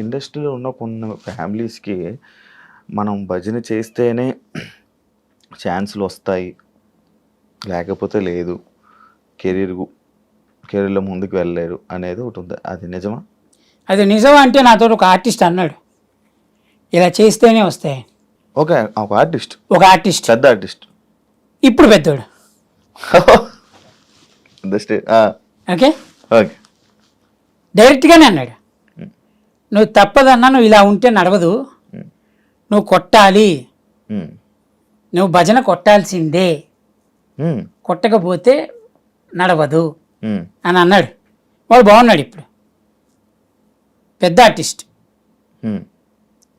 ఇండస్ట్రీలో ఉన్న కొన్ని ఫ్యామిలీస్కి మనం భజన చేస్తేనే ఛాన్సులు వస్తాయి, లేకపోతే లేదు, కెరీర్లో ముందుకు వెళ్ళలేరు అనేది ఒకటి ఉంది. అది నిజమా? అది నిజం అంటే నాతో ఒక ఆర్టిస్ట్ అన్నాడు, ఇలా చేస్తేనే వస్తాయి. ఒక ఆర్టిస్ట్, ఒక ఆర్టిస్ట్, పెద్ద ఆర్టిస్ట్, ఇప్పుడు పెద్దోడు. ఓకే, ఓకే, డైరెక్ట్గానే అన్నాడు, నువ్వు తప్పదన్నా, నువ్వు ఇలా ఉంటే నడవదు, నువ్వు కొట్టాలి, నువ్వు భజన కొట్టాల్సిందే, కొట్టకపోతే నడవదు అని అన్నాడు. వాడు బాగున్నాడు, ఇప్పుడు పెద్ద ఆర్టిస్ట్,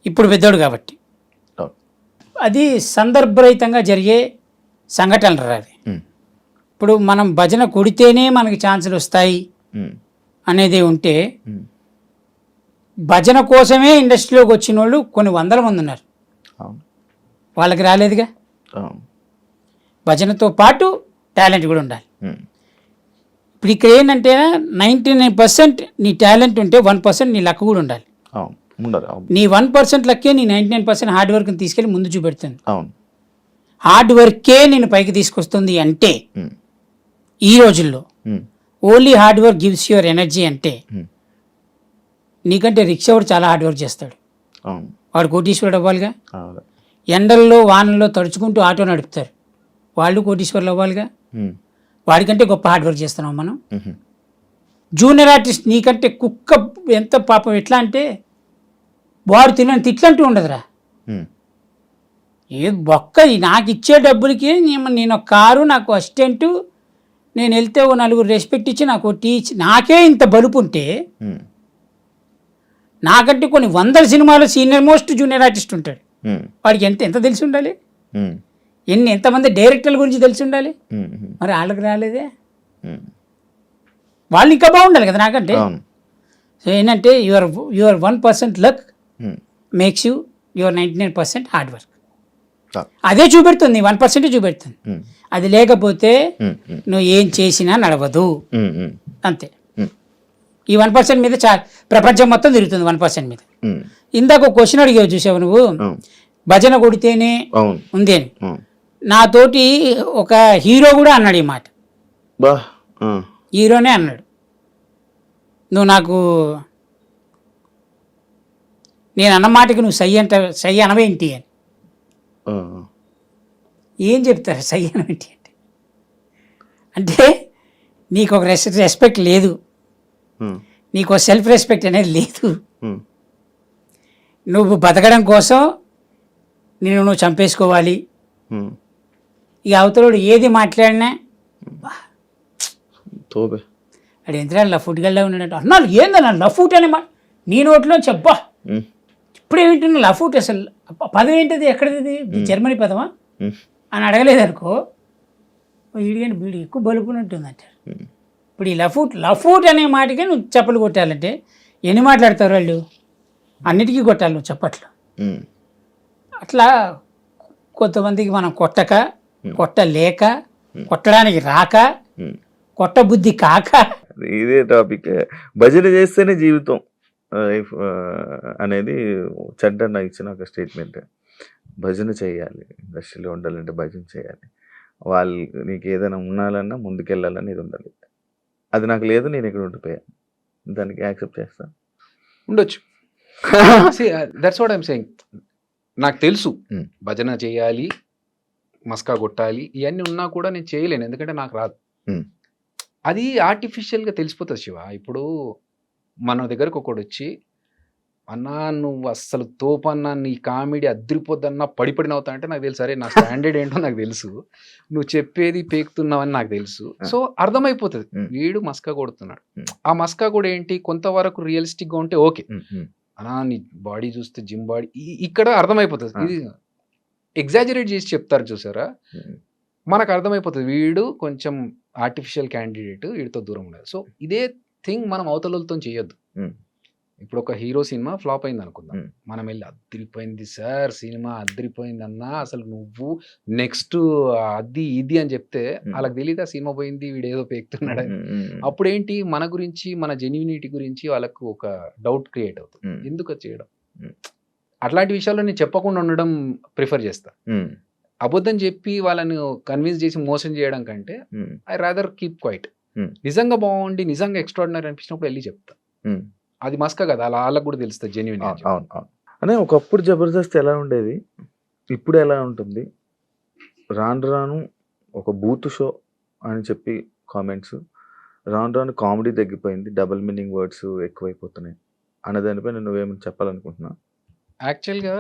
ఇప్పుడు పెద్దోడు కాబట్టి. అది సందర్భరహితంగా జరిగే సంఘటనలు అది. ఇప్పుడు మనం భజన కొడితేనే మనకి ఛాన్సులు వస్తాయి అనేది ఉంటే, భజన కోసమే ఇండస్ట్రీలోకి వచ్చిన వాళ్ళు కొన్ని వందల మంది ఉన్నారు, వాళ్ళకి రాలేదుగా. భజనతో పాటు టాలెంట్ కూడా ఉండాలి. ఇప్పుడు ఇక్కడ ఏంటంటే 99% నీ టాలెంట్ ఉంటే 1% నీ లక్ కూడా ఉండాలి. నీ 1% లక్కే నీ 99% హార్డ్ వర్క్ని తీసుకెళ్ళి ముందు చూపెడుతుంది. హార్డ్ వర్కే నేను పైకి తీసుకొస్తుంది అంటే ఈ రోజుల్లో only hard work gives your energy అంటే, నీకంటే రిక్షా వాడు చాలా హార్డ్ వర్క్ చేస్తాడు, వాడు కోటీశ్వరుడు అవ్వాలిగా. ఎండల్లో వానల్లో తడుచుకుంటూ ఆటో నడుపుతారు, వాళ్ళు కోటీశ్వరులు అవ్వాలిగా. వాడికంటే గొప్ప హార్డ్ వర్క్ చేస్తున్నాం మనం. జూనియర్ ఆర్టిస్ట్ నీకంటే కుక్క ఎంత పాపం, ఎట్లా అంటే వాడు తినని తిట్లంటూ ఉండదురా. ఏ బొక్క, నాకు ఇచ్చే డబ్బులకి నేను ఒక కారు, నాకు అసిస్టెంటు, నేను వెళ్తే ఓ నలుగురు రెస్పెక్ట్ ఇచ్చి నాకు టీచ్, నాకే ఇంత బలుపు ఉంటే నాకంటే కొన్ని వందల సినిమాలో సీనియర్ మోస్ట్ జూనియర్ ఆర్టిస్ట్ ఉంటాడు, వాడికి ఎంత తెలిసి ఉండాలి, ఎంతమంది డైరెక్టర్ల గురించి తెలిసి ఉండాలి. మరి వాళ్ళకి రాలేదే, వాళ్ళు ఇంకా బాగుండాలి కదా నాకంటే. సో ఏంటంటే your 1% luck makes your 99% hard work. అదే చూపెడుతుంది, 1% చూపెడుతుంది. అది లేకపోతే నువ్వు ఏం చేసినా నడవదు, అంతే. ఈ 1% మీద ప్రపంచం మొత్తం తిరుగుతుంది 1% మీద. ఇందాక ఒక క్వశ్చన్ అడిగావు చూసావు నువ్వు, భజన కొడితేనే ఉంది అని. నాతోటి ఒక హీరో కూడా అన్నాడు ఈ మాట, హీరోనే అన్నాడు, నువ్వు నాకు, నేను అన్న మాటకి నువ్వు సై అనవేంటి అని. ఏం చెప్తారు సై అనవేంటి అంటే? అంటే నీకు ఒక రెస్పెక్ట్ లేదు, నీకు సెల్ఫ్ రెస్పెక్ట్ అనేది లేదు. నువ్వు బతకడం కోసం నువ్వు చంపేసుకోవాలి. ఇక అవతలోడు ఏది మాట్లాడినా అది ఎంత లఫ్ట్ గల్లా ఉన్నాడంట అన్నాడు. ఏందన్నా లఫ్ట్ అనే మాట నీ నోట్లో చెప్పా, ఇప్పుడు ఏమిటి లఫ్ట్, అసలు పదం ఏంటిది, ఎక్కడిది, జర్మనీ పదమా అని అడగలేదనుకో, వీడికంటే వీడి ఎక్కువ బలుపునట్టుంది అంటారు. ఇప్పుడు ఈ లఫ్ట్ అనే మాటకే నువ్వు చెప్పలు కొట్టాలంటే ఎన్ని మాట్లాడతారు వాళ్ళు, అన్నిటికీ కొట్టాలి నువ్వు చెప్పట్లు. అట్లా కొంతమందికి మనం కొట్టలేక, కొట్టడానికి రాక, కొట్ట బుద్ధి కాక. ఇదే టాపిక్, భజన చేస్తేనే జీవితం లైఫ్ అనేది చెడ్డ ఇచ్చిన ఒక స్టేట్మెంట్. భజన చేయాలి, ఇండస్ట్రీలో ఉండాలంటే భజన చేయాలి, వాళ్ళు నీకు ఏదైనా ఉండాలన్నా ముందుకెళ్ళాలని ఇది ఉండాలి. అది నాకు లేదు, నేను ఇక్కడ ఉండిపోయాను, దానికి యాక్సెప్ట్ చేస్తాను, ఉండొచ్చు. That's what I'm saying. నాకు తెలుసు భజన చేయాలి, మస్కా కొట్టాలి, ఇవన్నీ ఉన్నా కూడా నేను చేయలేను, ఎందుకంటే నాకు రాదు. అది ఆర్టిఫిషియల్గా తెలిసిపోతుంది శివ. ఇప్పుడు మన దగ్గరకు ఒకడు వచ్చి, అన్నా నువ్వు అస్సలు తోపన్నా, నీ కామెడీ అద్దరిపోద్దన్నా, పడిపడి నవ్వుతా అంటే నాకు తెలుసు, అరే నా స్టాండర్డ్ ఏంటో నాకు తెలుసు, నువ్వు చెప్పేది పేకుతున్నావని నాకు తెలుసు. సో అర్థమైపోతుంది వీడు మస్కా కొడుతున్నాడు. ఆ మస్కా కూడా ఏంటి, కొంతవరకు రియలిస్టిక్గా ఉంటే ఓకే, అన్నా నీ బాడీ చూస్తే జిమ్ బాడీ, ఇక్కడ అర్థమైపోతుంది. ఇది ఎగ్జాజరేట్ చేసి చెప్తారు చూసారా, మనకు అర్థమైపోతుంది వీడు కొంచెం ఆర్టిఫిషియల్ క్యాండిడేట్, వీడితో దూరం ఉండాలి. సో ఇదే థింగ్ మనం అవతలతో చేయొద్దు. ఇప్పుడు ఒక హీరో సినిమా ఫ్లాప్ అయింది అనుకుందాం, ఉమ్, మనం వెళ్ళి అద్దరిపోయింది సార్ సినిమా అద్దరిపోయింది అన్నా, అసలు నువ్వు నెక్స్ట్ అది ఇది అని చెప్తే వాళ్ళకి తెలియదు ఆ సినిమా పోయింది వీడు ఏదో పేక్తున్నాడు అని. ఉమ్, ఉమ్, అప్పుడు ఏంటి మన గురించి మన జెన్యూనిటీ గురించి వాళ్ళకు ఒక డౌట్ క్రియేట్ అవుతుంది, ఉమ్, ఎందుకు అది చేయడం. ఉమ్, అట్లాంటి విషయాల్లో నేను చెప్పకుండా ఉండడం ప్రిఫర్ చేస్తా. ఉమ్, అబద్ధం చెప్పి వాళ్ళని కన్విన్స్ చేసి మోసం చేయడం కంటే um, I rather keep quiet. Hmm. నిజంగా బాగుండి నిజంగా ఎక్స్ట్రాడినరీ అనిపించినప్పుడు వెళ్ళి చెప్తా. ఉమ్. అది మస్కా కదా, అలా వాళ్ళకి కూడా తెలుస్తుంది జెన్యున్. అవును అవును అవును. అనే ఒకప్పుడు జబర్దస్త్ ఎలా ఉండేది, ఇప్పుడు ఎలా ఉంటుంది, రాను రాను ఒక బూత్ షో అని చెప్పి కామెంట్స్, రాను రాను కామెడీ తగ్గిపోయింది, డబుల్ మీనింగ్ వర్డ్స్ ఎక్కువైపోతున్నాయి అనే దానిపై నువ్వేమైనా చెప్పాలనుకుంటున్నా? యాక్చువల్గా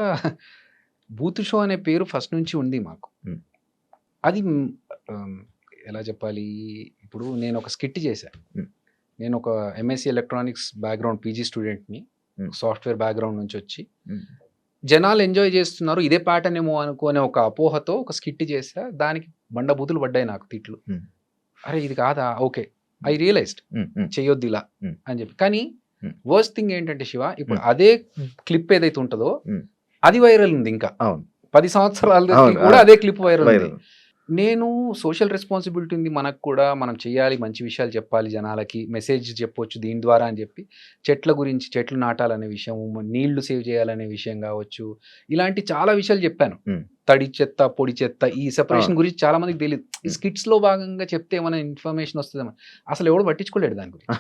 బూత్ షో అనే పేరు ఫస్ట్ నుంచి ఉంది మాకు. Hmm. అది ఎలా చెప్పాలి, ఇప్పుడు నేను ఒక స్కిట్ చేశాను. Hmm. నేను ఒక ఎంఎస్సి ఎలక్ట్రానిక్స్ బ్యాక్గ్రౌండ్ పీజీ స్టూడెంట్ని, Hmm. సాఫ్ట్వేర్ బ్యాక్గ్రౌండ్ నుంచి వచ్చి Hmm. జనాలు ఎంజాయ్ చేస్తున్నారు ఇదే ప్యాటర్న్ ఏమో అనుకునే ఒక అపోహతో ఒక స్కిట్ చేసా, దానికి బండబూతులు పడ్డాయి నాకు తిట్లు. Hmm. అరే ఇది కాదా, ఓకే ఐ రియలైజ్డ్ ఉమ్, ఉమ్, చేయొద్దు ఇలా Hmm. అని చెప్పి. కానీ Hmm. వర్స్ట్ థింగ్ ఏంటంటే శివ, ఇప్పుడు అదే క్లిప్ ఏదైతే ఉంటుందో Hmm. అది వైరల్ ఉంది, ఇంకా అవును 10 సంవత్సరాలకి అవును, కూడా అవును. అదే క్లిప్ వైరల్ ఉంది. వైరల్. నేను సోషల్ రెస్పాన్సిబిలిటీ ఉంది మనకు కూడా, మనం చేయాలి, మంచి విషయాలు చెప్పాలి జనాలకి, మెసేజ్ చెప్పొచ్చు దీని ద్వారా అని చెప్పి చెట్ల గురించి, చెట్లు నాటాలనే విషయం, నీళ్లు సేవ్ చేయాలనే విషయం కావచ్చు, ఇలాంటి చాలా విషయాలు చెప్పాను. Hmm. తడి చెత్త పొడి చెత్త ఈ సెపరేషన్ అవును. గురించి చాలా మందికి తెలియదు. ఈ స్కిట్స్ లో భాగంగా చెప్తే ఏమైనా ఇన్ఫర్మేషన్ వస్తుందేమో, అసలు ఎవడు పట్టించుకోలేడు దాని గురించి.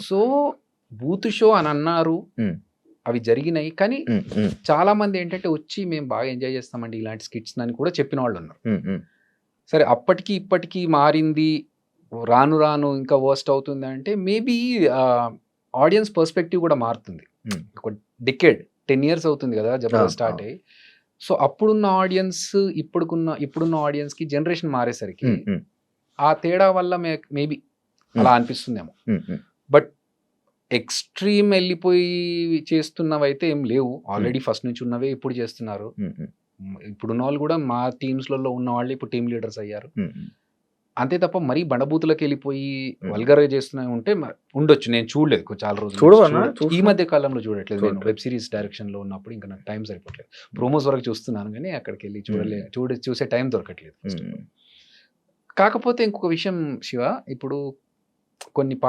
సో బూత్ షో అని అన్నారు, Hmm. అవి జరిగినాయి. కానీ ఉమ్, ఉమ్, చాలా మంది ఏంటంటే వచ్చి మేము బాగా ఎంజాయ్ చేస్తామండి ఇలాంటి స్కిట్స్ అని కూడా చెప్పిన వాళ్ళు ఉన్నారు. ఉమ్, ఉమ్, సరే అప్పటికి ఇప్పటికీ మారింది, రాను రాను ఇంకా వర్స్ట్ అవుతుంది అంటే మేబీ ఆడియన్స్ పర్స్పెక్టివ్ కూడా మారుతుంది. Hmm. ఒక డికేడ్ 10 years అవుతుంది కదా జబర్దస్త్ అవును, స్టార్ట్ అయ్యి. సో అప్పుడున్న ఆడియన్స్ ఇప్పుడున్న ఆడియన్స్ కి జనరేషన్ మారేసరికి ఉమ్, ఉమ్, ఆ తేడా వల్ల మేబీ అలా అనిపిస్తుందేమో. ఉమ్, ఉమ్, బట్ ఎక్స్ట్రీమ్ వెళ్ళిపోయి చేస్తున్నవైతే ఏం లేవు, ఆల్రెడీ ఫస్ట్ నుంచి ఉన్నవే ఇప్పుడు చేస్తున్నారు. ఉమ్, ఉమ్, ఇప్పుడున్న వాళ్ళు కూడా మా టీమ్స్లలో ఉన్న వాళ్ళు ఇప్పుడు టీమ్ లీడర్స్ అయ్యారు. ఉమ్, ఉమ్. అంతే తప్ప మరీ బండబూతులకు వెళ్ళిపోయి Hmm. వల్గర్గా చేస్తున్నా ఉంటే ఉండొచ్చు, నేను చూడలేదు చాలా రోజులు. చూడవన్నా? ఈ చూస్తా. మధ్య కాలంలో చూడట్లేదు, నేను చూడట్లేదు. వెబ్ సిరీస్ డైరెక్షన్ లో ఉన్నప్పుడు ఇంకా నాకు టైం సరిపోవట్లేదు. ప్రోమోస్ వరకు చూస్తున్నాను కానీ అక్కడికి వెళ్ళి చూసే టైం దొరకట్లేదు. ఉమ్. కాకపోతే ఇంకొక విషయం శివ, ఇప్పుడు కొన్ని